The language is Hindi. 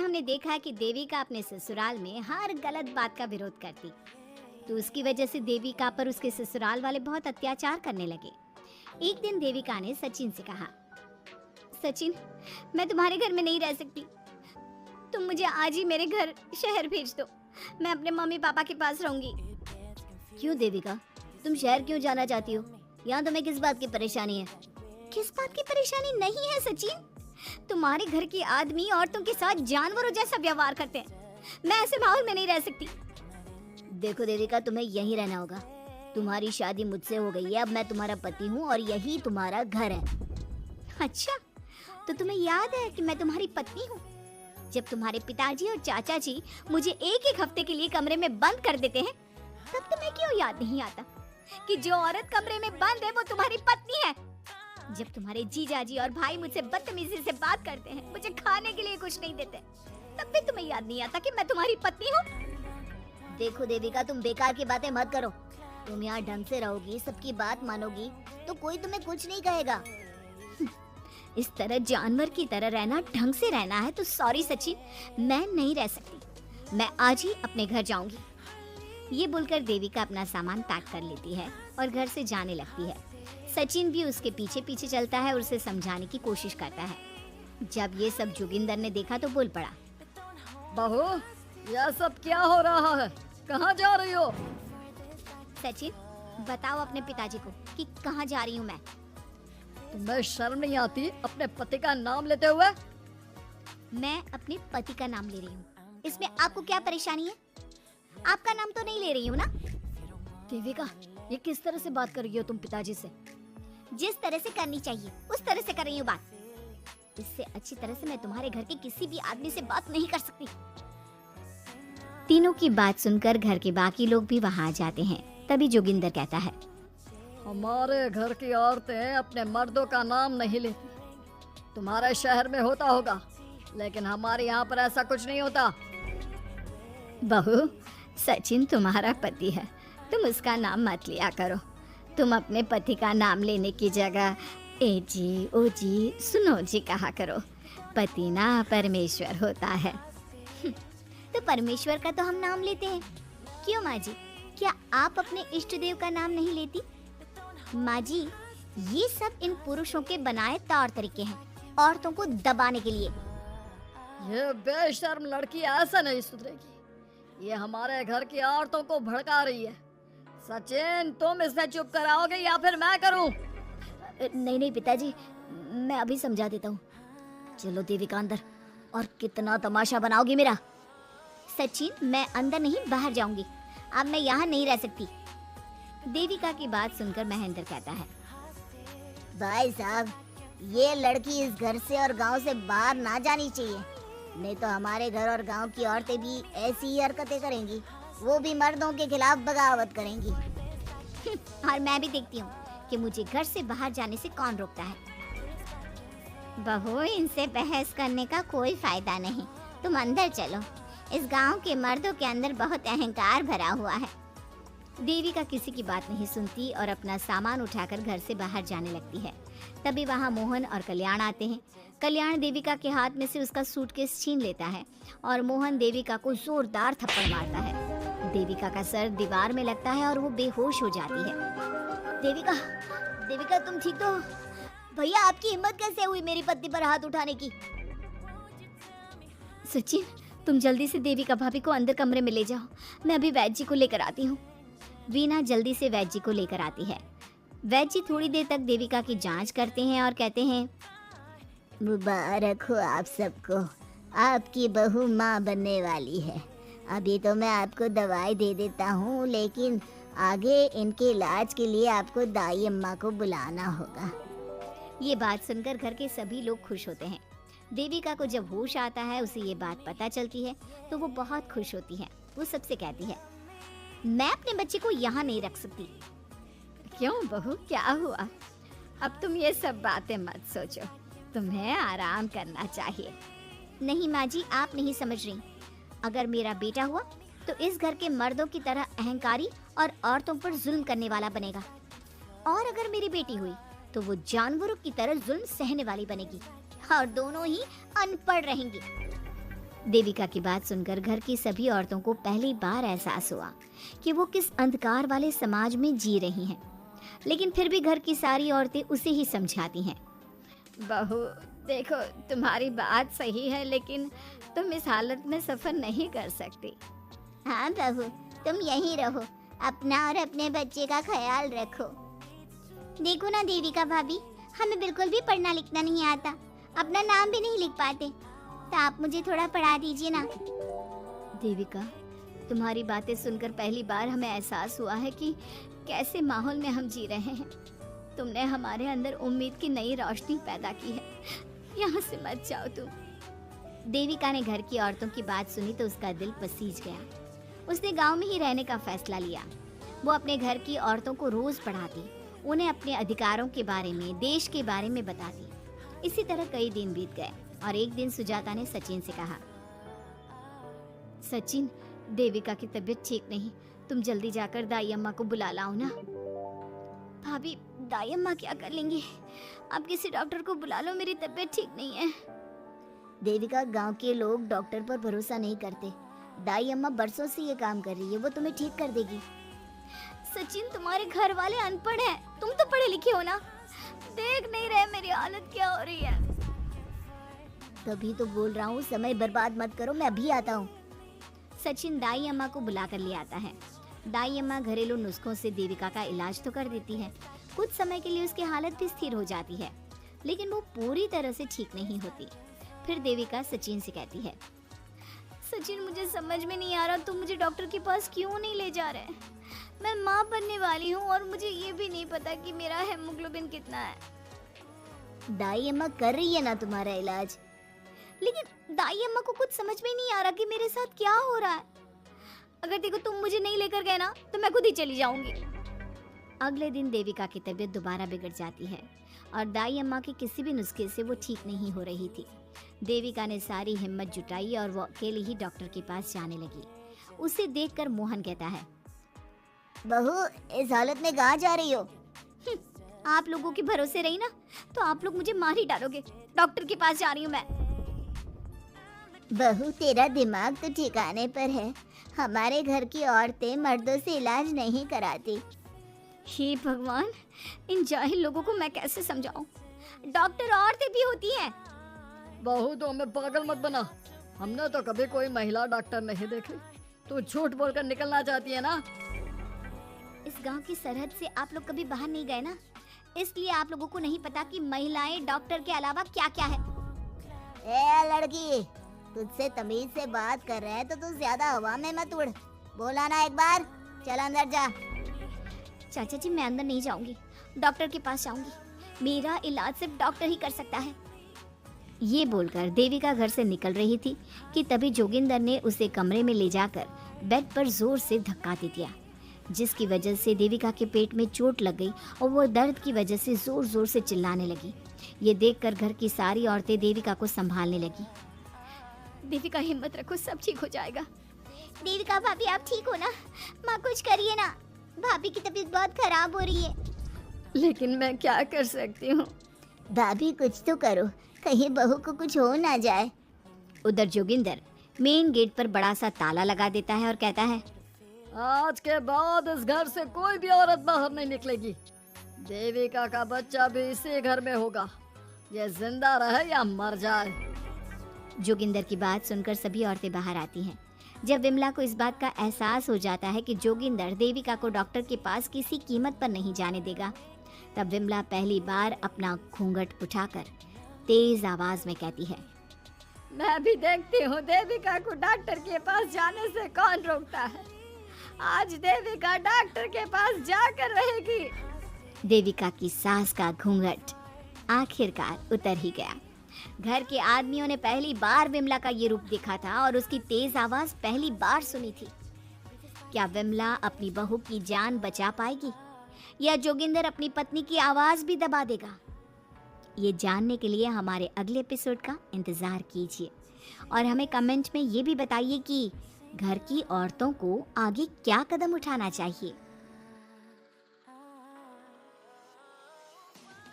हमने देखा कि देविका अपने ससुराल में हर गलत बात का विरोध करती, तो उसकी वजह से देविका पर उसके ससुराल वाले बहुत अत्याचार करने लगे। एक दिन देविका ने सचिन से कहा, सचिन, मैं तुम्हारे घर में नहीं रह सकती, तुम मुझे आज ही मेरे घर शहर भेज दो, मैं अपने मम्मी पापा के पास रहूंगी। क्यों देविका, तुम शहर क्यों जाना चाहती हो? यहाँ तुम्हें किस बात की परेशानी है? किस बात की परेशानी नहीं है सचिन, तुम्हारे घर के आदमी औरतों के साथ जानवरों जैसा व्यवहार करते हैं, मैं ऐसे माहौल में नहीं रह सकती। देखो देविका, तुम्हें यहीं रहना होगा। तुम्हारी शादी मुझसे हो गई है, अब मैं तुम्हारा पति हूँ और यही तुम्हारा घर है। अच्छा, तो तुम्हें याद है कि मैं तुम्हारी पत्नी हूँ? जब तुम्हारे पिताजी और चाचा जी मुझे एक एक हफ्ते के लिए कमरे में बंद कर देते हैं, तब तुम्हें क्यों याद नहीं आता कि जो औरत कमरे में बंद है वो तुम्हारी पत्नी है? जब तुम्हारे जीजाजी और भाई मुझसे बदतमीजी से बात करते हैं, मुझे खाने के लिए कुछ नहीं देते, तब भी तुम्हें याद नहीं आता कि मैं तुम्हारी पत्नी हूँ? देखो देविका, तुम बेकार की बातें मत करो। तुम यहाँ ढंग से रहोगी, सबकी बात मानोगी, तो कोई तुम्हें कुछ नहीं कहेगा। इस तरह जानवर की तरह रहना, ढंग से रहना है तो सॉरी सचिन, मैं नहीं रह सकती, मैं आज ही अपने घर जाऊंगी। ये बोलकर देविका अपना सामान पैक कर लेती है और घर से जाने लगती है। सचिन भी उसके पीछे पीछे चलता है और उसे समझाने की कोशिश करता है। जब ये सब जोगिंदर ने देखा तो बोल पड़ा, बहू, यह सब क्या हो रहा है? कहाँ जा रही हो? सचिन, बताओ अपने पिताजी को कि कहाँ जा रही हूँ मैं। तुम्हें शर्म नहीं आती अपने पति का नाम लेते हुए? मैं अपने पति का नाम ले रही हूँ, इसमें आपको क्या परेशानी है? आपका नाम तो नहीं ले रही हूँ ना? देविका, ये किस तरह से बात कर रही हो तुम पिताजी से? जिस तरह से करनी चाहिए उस तरह से कर रही हूँ बात। इससे अच्छी तरह से मैं तुम्हारे घर के किसी भी आदमी से बात नहीं कर सकती। तीनों की बात सुनकर घर के बाकी लोग भी वहाँ आ जाते हैं। तभी जोगिंदर कहता है, हमारे घर की औरतें अपने मर्दों का नाम नहीं लेती। तुम्हारे शहर में होता होगा, लेकिन हमारे यहाँ पर ऐसा कुछ नहीं होता। बहू, सचिन तुम्हारा पति है, तुम उसका नाम मत लिया करो। तुम अपने पति का नाम लेने की जगह ए जी, ओ जी, सुनो जी कहा करो। पति ना परमेश्वर होता है। तो परमेश्वर का तो हम नाम लेते हैं। क्यों माँ जी, क्या आप अपने इष्ट देव का नाम नहीं लेती? माँ जी, ये सब इन पुरुषों के बनाए तौर तरीके हैं, औरतों को दबाने के लिए। ये बेशर्म लड़की ऐसा नहीं सुधरेगी। ये हमारे घर की औरतों को भड़का रही है। सचिन, तुम इसे चुप कराओगे या फिर मैं करूं? नहीं नहीं पिताजी, मैं अभी समझा देता हूँ। चलो देविका अंदर, और कितना तमाशा बनाओगी मेरा। सचिन, मैं अंदर नहीं बाहर जाऊंगी, अब मैं यहाँ नहीं रह सकती। देविका की बात सुनकर महेंद्र कहता है, भाई साहब, ये लड़की इस घर से और गांव से बाहर ना जानी चाहिए, नहीं तो हमारे घर और गांव की औरतें भी ऐसी ही हरकतें करेंगी, वो भी मर्दों के खिलाफ बगावत करेंगी। और मैं भी देखती हूँ कि मुझे घर से बाहर जाने से कौन रोकता है। बहू, इनसे बहस करने का कोई फायदा नहीं, तुम अंदर चलो। इस गांव के मर्दों के अंदर बहुत अहंकार भरा हुआ है। देविका किसी की बात नहीं सुनती और अपना सामान उठाकर घर से बाहर जाने लगती है। तभी वहाँ मोहन और कल्याण आते हैं। कल्याण देविका के हाथ में से उसका सूटकेस छीन लेता है और मोहन देविका को जोरदार थप्पड़ मारता है। देविका का सर दीवार में लगता है और वो बेहोश हो जाती है। देविका, देविका तुम ठीक तो? भैया, आपकी हिम्मत कैसे हुई मेरी पत्नी पर हाथ उठाने की? सचिन, तुम जल्दी से देविका भाभी को अंदर कमरे में ले जाओ, मैं अभी वैद्य जी को लेकर आती हूँ। वीना जल्दी से वैद्य जी को लेकर आती है। वैद्य जी थोड़ी देर तक देविका की जांच करते हैं और कहते हैं, मुबारक हो आप सबको, आपकी बहू माँ बनने वाली है। अभी तो मैं आपको दवाई दे देता हूँ, लेकिन आगे इनके इलाज के लिए आपको दाई अम्मा को बुलाना होगा। ये बात सुनकर घर के सभी लोग खुश होते हैं। देविका को जब होश आता है, उसे ये बात पता चलती है तो वो बहुत खुश होती है। वो सबसे कहती है, मैं अपने बच्चे को यहाँ नहीं रख सकती। क्यों बहू, क्या हुआ? अब तुम ये सब बातें मत सोचो, तुम्हें आराम करना चाहिए। नहीं माँ जी, आप नहीं समझ रही। अगर मेरा बेटा हुआ तो इस घर के मर्दों की तरह अहंकारी और औरतों पर जुल्म करने वाला बनेगा, और अगर मेरी बेटी हुई तो वो जानवरों की तरह जुल्म सहने वाली बनेगी, और दोनों ही अनपढ़ रहेंगी। देविका की बात सुनकर घर की सभी औरतों को पहली बार एहसास हुआ कि वो किस अंधकार वाले समाज में जी रही हैं। लेकिन फिर भी घर की सारी औरतें उसे ही समझाती हैं। बहू देखो, तुम्हारी बात सही है, लेकिन तुम इस हालत में सफर नहीं कर सकती। हाँ बहू, तुम यहीं रहो, अपना और अपने बच्चे का ख्याल रखो। देखो ना देविका भाभी, हमें बिल्कुल भी पढ़ना लिखना नहीं आता, अपना नाम भी नहीं लिख पाते, तो आप मुझे थोड़ा पढ़ा दीजिए ना। देविका, तुम्हारी बातें सुनकर पहली बार हमें एहसास हुआ है कि कैसे माहौल में हम जी रहे हैं। तुमने हमारे अंदर उम्मीद की नई रोशनी पैदा की है। यहाँ से मत जाओ तुम। देविका ने घर की औरतों की बात सुनी तो उसका दिल पसीज गया। उसने गांव में ही रहने का फैसला लिया। वो अपने घर की औरतों को रोज पढ़ाती, उन्हें अपने अधिकारों के बारे में, देश के बारे में बताती। इसी तरह कई दिन बीत गए और एक दिन सुजाता ने सचिन से कहा, सचिन, देविका की तबीयत ठीक नहीं, तुम जल्दी जाकर दाई अम्मा को बुला लाओ ना। भाभी, दाई अम्मा क्या कर लेंगी? आप किसी डॉक्टर को बुला लो, मेरी तबीयत ठीक नहीं है। देविका, गांव के लोग डॉक्टर पर भरोसा नहीं करते। दाई अम्मा बरसों से ये काम कर रही है, वो तुम्हें ठीक कर देगी। सचिन, तुम्हारे घर वाले अनपढ़ हैं, तुम तो पढ़े लिखे हो ना, देख नहीं रहे मेरी हालत क्या हो रही है। तभी तो बोल रहा हूँ, समय बर्बाद मत करो, मैं अभी आता हूँ। सचिन दाई अम्मा को बुलाकर ले आता है। दाई अम्मा घरेलू नुस्खों से देविका का इलाज तो कर देती है। कुछ समय के लिए उसकी हालत भी स्थिर हो जाती है, लेकिन वो पूरी तरह से ठीक नहीं होती। फिर देविका सचिन से कहती है, सचिन, मुझे समझ में नहीं आ रहा तुम मुझे डॉक्टर के पास क्यों नहीं ले जा रहे। मैं माँ बनने वाली हूँ और मुझे ये भी नहीं पता कि मेरा हेमोग्लोबिन कितना है। दाई अम्मा कर रही है ना तुम्हारा इलाज। लेकिन दाई अम्मा को कुछ समझ में ही नहीं आ रहा कि मेरे साथ क्या हो रहा है। अगर देखो तुम मुझे नहीं लेकर गए ना तो मैं खुद ही चली जाऊंगी। अगले दिन देविका की तबीयत दोबारा बिगड़ जाती है और दाई अम्मा के किसी भी नुस्खे से वो ठीक नहीं हो रही थी। देविका ने सारी हिम्मत जुटाई और वो अकेले ही डॉक्टर के पास जाने लगी। उसे देखकर मोहन कहता है, बहू, इस हालत में कहाँ जा रही हो? आप लोगों के भरोसे रही ना तो आप लोग मुझे मार ही डालोगे। डॉक्टर के पास जा रही हूँ मैं। बहू, तेरा दिमाग तो ठिकाने पर है। हमारे घर की औरतें मर्दों से इलाज नहीं कराती। हे भगवान, इन जाहिल लोगों को मैं कैसे समझाऊं? डॉक्टर औरतें भी होती हैं। बहू, तो हमें पागल मत बना, हमने तो कभी कोई महिला डॉक्टर नहीं देखी। तू झूठ बोलकर निकलना चाहती है ना? इस गांव की सरहद से आप लोग कभी बाहर नहीं गए ना, इसलिए आप लोगों को नहीं पता कि महिलाएं डॉक्टर के अलावा क्या क्या है। ए लड़की, तुझसे तमीज से बात कर रहे हैं तो तू ज्यादा हवा में मत उड़। बोला ना एक बार, चल अंदर जा। चाचा जी, मैं अंदर नहीं जाऊंगी, डॉक्टर के पास जाऊंगी। मेरा इलाज सिर्फ डॉक्टर ही कर सकता है। ये बोलकर देविका घर से निकल रही थी कि तभी जोगिंदर ने उसे कमरे में ले जाकर बेड पर जोर से धक्का दे दिया, जिसकी वजह से देविका के पेट में चोट लग गई और वो दर्द की वजह से जोर जोर से चिल्लाने लगी। ये देखकर घर की सारी औरतें देविका को संभालने लगी। देविका, हिम्मत रखो, सब ठीक हो जाएगा। देविका भाभी, आप ठीक हो ना? माँ, कुछ करिए ना, भाभी की तबीयत बहुत खराब हो रही है। लेकिन मैं क्या कर सकती हूँ? भाभी, कुछ तो करो, कहीं बहू को कुछ हो ना जाए। उधर जोगिंदर मेन गेट पर बड़ा सा ताला लगा देता है और कहता है, आज के बाद इस घर से कोई भी औरत बाहर नहीं निकलेगी। देविका का बच्चा भी इसी घर में होगा, ये जिंदा रहे या मर जाए। जोगिंदर की बात सुनकर सभी औरतें बाहर आती हैं। जब विमला को इस बात का एहसास हो जाता है कि जोगिंदर देविका को डॉक्टर के पास किसी कीमत पर नहीं जाने देगा, तब विमला पहली बार अपना घूंघट उठाकर तेज आवाज में कहती है, मैं भी देखती हूँ देविका को डॉक्टर के पास जाने से कौन रोकता है। आज देविका डॉक्टर के पास जाकर रहेगी। देविका की सास का घूंघट आखिरकार उतर ही गया। घर के आदमियों ने पहली बार विमला का ये रूप देखा था और उसकी तेज आवाज पहली बार सुनी थी। क्या विमला अपनी बहू की जान बचा पाएगी या जोगिंदर अपनी पत्नी की आवाज भी दबा देगा? ये जानने के लिए हमारे अगले एपिसोड का इंतजार कीजिए और हमें कमेंट में ये भी बताइए कि घर की औरतों को आगे क्या कदम उठाना चाहिए।